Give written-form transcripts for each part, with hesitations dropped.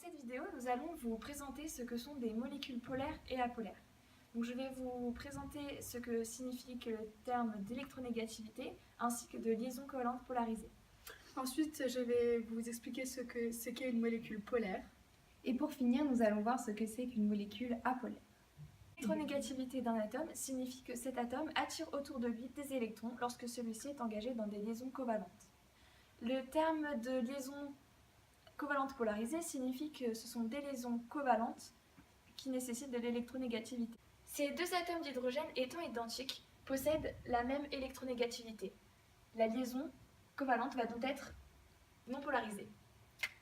cette vidéo, nous allons vous présenter ce que sont des molécules polaires et apolaires. Donc, je vais vous présenter ce que signifie le terme d'électronégativité ainsi que de liaison covalente polarisée. Ensuite, je vais vous expliquer ce qu'est une molécule polaire. Et pour finir, nous allons voir ce que c'est qu'une molécule apolaire. L'électronégativité d'un atome signifie que cet atome attire autour de lui des électrons lorsque celui-ci est engagé dans des liaisons covalentes. Le terme de liaison covalente polarisée signifie que ce sont des liaisons covalentes qui nécessitent de l'électronégativité. Ces deux atomes d'hydrogène étant identiques possèdent la même électronégativité. La liaison covalente va donc être non polarisée.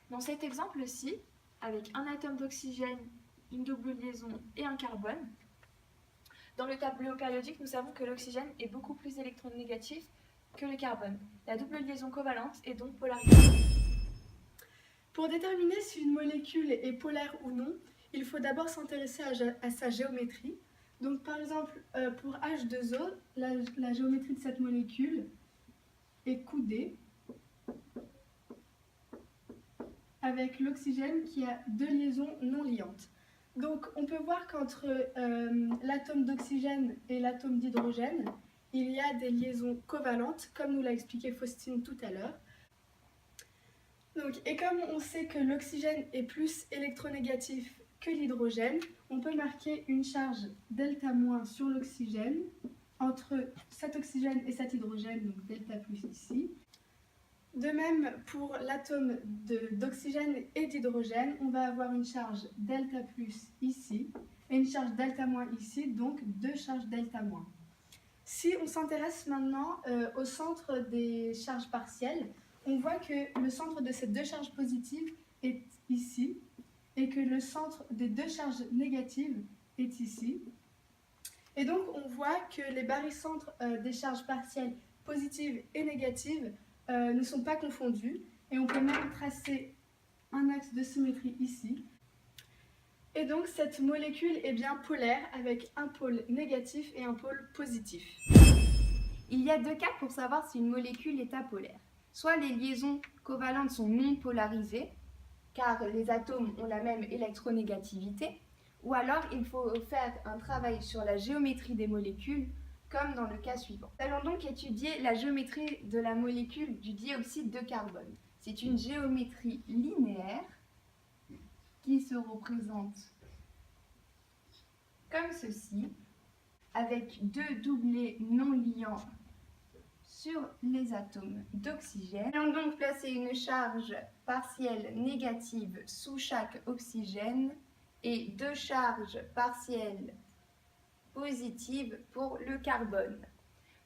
Dans cet exemple-ci, avec un atome d'oxygène, une double liaison et un carbone, dans le tableau périodique, nous savons que l'oxygène est beaucoup plus électronégatif que le carbone. La double liaison covalente est donc polarisée. Pour déterminer si une molécule est polaire ou non, il faut d'abord s'intéresser à sa géométrie. Donc par exemple, pour H2O, la géométrie de cette molécule est coudée avec l'oxygène qui a deux liaisons non liantes. Donc on peut voir qu'entre l'atome d'oxygène et l'atome d'hydrogène, il y a des liaisons covalentes, comme nous l'a expliqué Faustine tout à l'heure. Et comme on sait que l'oxygène est plus électronégatif que l'hydrogène, on peut marquer une charge delta- sur l'oxygène entre cet oxygène et cet hydrogène, donc delta plus ici. De même, pour l'atome d'oxygène et d'hydrogène, on va avoir une charge delta plus ici et une charge delta- ici, donc deux charges delta-. Si on s'intéresse maintenant au centre des charges partielles, on voit que le centre de ces deux charges positives est ici et que le centre des deux charges négatives est ici. Et donc on voit que les barycentres des charges partielles positives et négatives ne sont pas confondus, et on peut même tracer un axe de symétrie ici. Et donc cette molécule est bien polaire avec un pôle négatif et un pôle positif. Il y a deux cas pour savoir si une molécule est apolaire. Soit les liaisons covalentes sont non polarisées, car les atomes ont la même électronégativité, ou alors il faut faire un travail sur la géométrie des molécules, comme dans le cas suivant. Nous allons donc étudier la géométrie de la molécule du dioxyde de carbone. C'est une géométrie linéaire qui se représente comme ceci, avec deux doublés non liants sur les atomes d'oxygène. Nous allons donc placer une charge partielle négative sous chaque oxygène et deux charges partielles positives pour le carbone.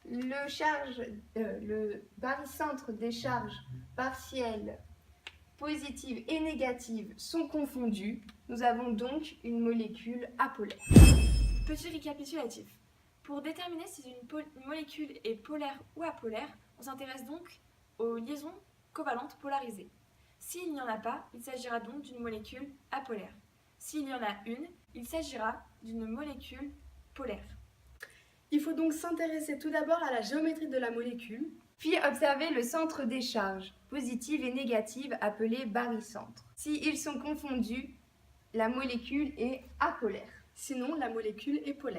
Le barycentre des charges partielles positives et négatives sont confondus. Nous avons donc une molécule apolaire. Petit récapitulatif. Pour déterminer si une molécule est polaire ou apolaire, on s'intéresse donc aux liaisons covalentes polarisées. S'il n'y en a pas, il s'agira donc d'une molécule apolaire. S'il y en a une, il s'agira d'une molécule polaire. Il faut donc s'intéresser tout d'abord à la géométrie de la molécule, puis observer le centre des charges, positives et négatives, appelé barycentre. S'ils sont confondus, la molécule est apolaire. Sinon la molécule est polaire.